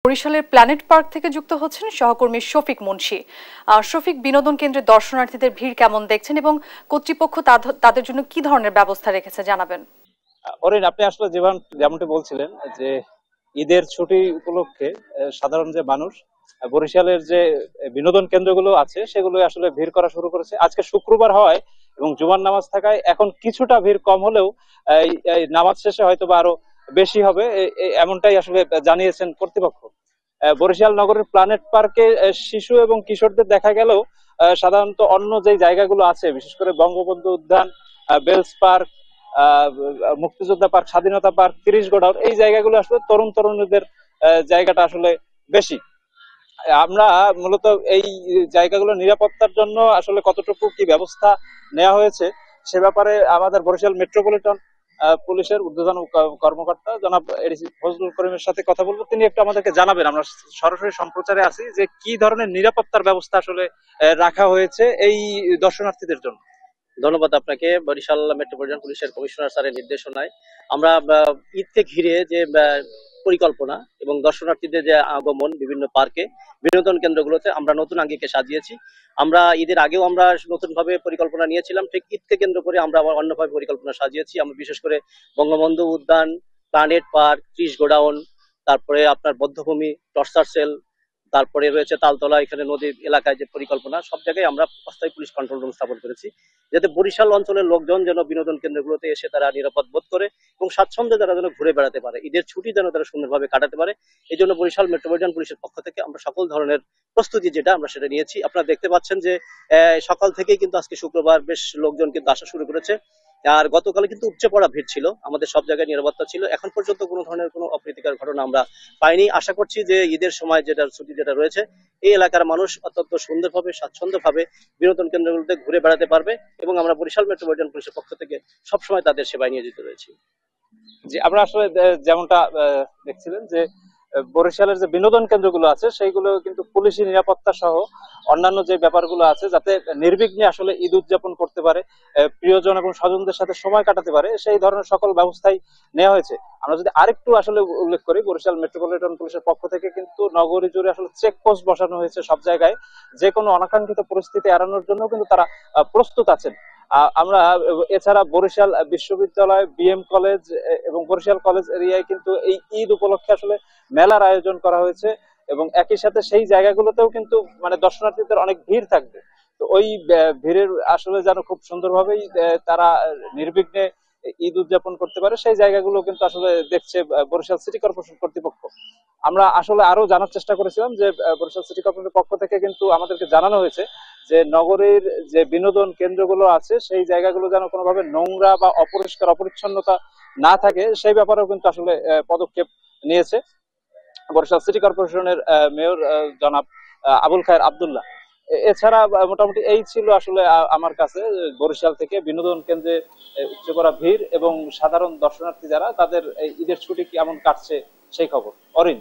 বরিশালের planet park থেকে যুক্ত হচ্ছেন সহকর্মী শফিক মুন্সি। শফিক, বিনোদন কেন্দ্রে দর্শনার্থীদের ভিড় কেমন দেখছেন এবং কর্তৃপক্ষ তাদের জন্য কি ধরনের ব্যবস্থা রেখেছে জানাবেন। অরিন, আপনি আসলে যেমনটি বলছিলেন যে ঈদের ছুটি উপলক্ষে সাধারণ যে মানুষ বরিশালের যে বিনোদন কেন্দ্রগুলো আছে সেগুলো আসলে ভিড় করা শুরু করেছে। আজকে শুক্রবার হয় এবং জুমার নামাজ থাকায় এখন কিছুটা ভিড় কম হলেও এই নামাজ শেষে হয়তো বা আরো বেশি হবে, এমনটাই আসলে জানিয়েছেন কর্তৃপক্ষ। বরিশাল নগরের প্ল্যানেট পার্কে শিশু এবং কিশোরদের দেখা গেলেও সাধারণত অন্য যে জায়গাগুলো আছে, বিশেষ করে বঙ্গবন্ধু উদ্যান, বেলস পার্ক, মুক্তিযোদ্ধা পার্ক, স্বাধীনতা পার্ক, 30 গোডাউন, এই জায়গাগুলো আসলে তরুণ তরুণীদের জায়গাটা আসলে বেশি। আমরা মূলত এই জায়গাগুলো নিরাপত্তার জন্য আসলে কতটুকু কি ব্যবস্থা নেওয়া হয়েছে সে ব্যাপারে আমাদের বরিশাল মেট্রোপলিটন পুলিশের ঊর্ধ্বতন কর্মকর্তা জনাব এডিসি ফজলুল করিমের সাথে কথা বলবো। তিনি একটু আমাদেরকে জানাবেন, আমরা সরাসরি সম্প্রচারে আছি, যে কি ধরনের নিরাপত্তার ব্যবস্থা আসলে রাখা হয়েছে এই দর্শনার্থীদের জন্য। ধন্যবাদ আপনাকে। বরিশাল মেট্রোপলিটন পুলিশের কমিশনার স্যারের নির্দেশনায় আমরা ঈদকে ঘিরে যে পরিকল্পনা এবং দর্শনার্থীদের যে আগমন বিভিন্ন পার্কে, বিনোদন কেন্দ্রগুলোতে আমরা নতুন আঙ্গিকে সাজিয়েছি। আমরা ঈদের আগেও আমরা নতুন ভাবে পরিকল্পনা নিয়েছিলাম, ঠিক ঈদকে কেন্দ্র করে আমরা আবার অন্যভাবে পরিকল্পনা সাজিয়েছি। আমরা বিশেষ করে বঙ্গবন্ধু উদ্যান, প্ল্যানেট পার্ক, 30 গোডাউন, তারপরে আপনার বধ্যভূমি, টর্চার সেল, তারপরে রয়েছে তালতলা, এখানে নদীর এলাকায় যে পরিকল্পনা, সব জায়গায় আমরা অস্থায়ী পুলিশ কন্ট্রোল রুম স্থাপন করেছি, যাতে বরিশাল অঞ্চলের লোকজন যেন বিনোদন কেন্দ্রগুলোতে এসে তারা নিরাপদ বোধ করে এবং স্বাচ্ছন্দ্যে তারা যেন ঘুরে বেড়াতে পারে, ঈদের ছুটি যেন তারা সুন্দরভাবে কাটাতে পারে। এই জন্য বরিশাল মেট্রোপলিটন পুলিশের পক্ষ থেকে আমরা সকল ধরনের প্রস্তুতি যেটা আমরা সেটা নিয়েছি। আপনারা দেখতে পাচ্ছেন যে সকাল থেকেই কিন্তু আজকে শুক্রবার বেশ লোকজন কিন্তু আসা শুরু করেছে। আর গতকালে কিন্তু উপচে পড়া ভিড় ছিল, আমাদের সব জায়গায় নিরাপত্তা ছিল। এখন পর্যন্ত কোনো ধরনের কোনো অপ্রীতিকর ঘটনা আমরা পাইনি। আশা করছি যে ঈদের সময় যেটা ছুটি যেটা রয়েছে, এই এলাকার মানুষ অত্যন্ত সুন্দরভাবে স্বাচ্ছন্দ্যভাবে বিনোদন কেন্দ্রগুলোতে ঘুরে বেড়াতে পারবে এবং আমরা বরিশাল মেট্রোপলিটন পুলিশের পক্ষ থেকে সবসময় তাদের সেবায় নিয়োজিত রয়েছি। যে আমরা আসলে যেমনটা দেখছিলেন যে বরিশালের যে বিনোদন কেন্দ্রগুলো আছে সেইগুলো কিন্তু পুলিশি নিরাপত্তা সহ অন্যান্য যে ব্যাপারগুলো আছে, যাতে নির্বিঘ্নে আসলে ঈদ উদযাপন করতে পারে, প্রিয়জন এবং স্বজনদের সাথে সময় কাটাতে পারে, সেই ধরনের সকল ব্যবস্থাই নেওয়া হয়েছে। আমরা যদি আরেকটু আসলে উল্লেখ করি, বরিশাল মেট্রোপলিটন পুলিশের পক্ষ থেকে কিন্তু নগরী জুড়ে আসলে চেকপোস্ট বসানো হয়েছে সব জায়গায়, যে কোনো অনাকাঙ্ক্ষিত পরিস্থিতি এড়ানোর জন্য কিন্তু তারা প্রস্তুত আছেন। আমরা এছাড়া বরিশাল বিশ্ববিদ্যালয়, বিএম কলেজ এবং বরিশাল কলেজ এরিয়ায় কিন্তু এই ঈদ উপলক্ষে আসলে মেলার আয়োজন করা হয়েছে এবং একই সাথে সেই জায়গাগুলোতেও কিন্তু মানে দর্শনার্থীদের অনেক ভিড় থাকবে। তো ওই ভিড়ের আসলে যেন খুব সুন্দরভাবেই তারা নির্বিঘ্নে ঈদ উদযাপন করতে পারে, সেই জায়গাগুলো কিন্তু আসলে দেখছে বরিশাল সিটি কর্পোরেশন কর্তৃপক্ষ। আমরা আসলে আরো জানার চেষ্টা করেছিলাম যে বরিশাল সিটি কর্পোরেশনের পক্ষ থেকে কিন্তু আমাদেরকে জানানো হয়েছে যে নগরীর যে বিনোদন কেন্দ্রগুলো আছে সেই জায়গাগুলো যেন কোনোভাবে নোংরা বা অপরিষ্কার অপরিচ্ছন্নতা না থাকে, সেই ব্যাপারেও কিন্তু আসলে পদক্ষেপ নিয়েছে বরিশাল সিটি কর্পোরেশনের মেয়র জনাব আবুল খায়ের আব্দুল্লাহ। এছাড়া মোটামুটি এই ছিল আসলে আমার কাছে বরিশাল থেকে বিনোদন কেন্দ্রে উপচে পড়া ভিড় এবং সাধারণ দর্শনার্থী যারা, তাদের ঈদের ছুটি কেমন কাটছে সেই খবর। অরিন।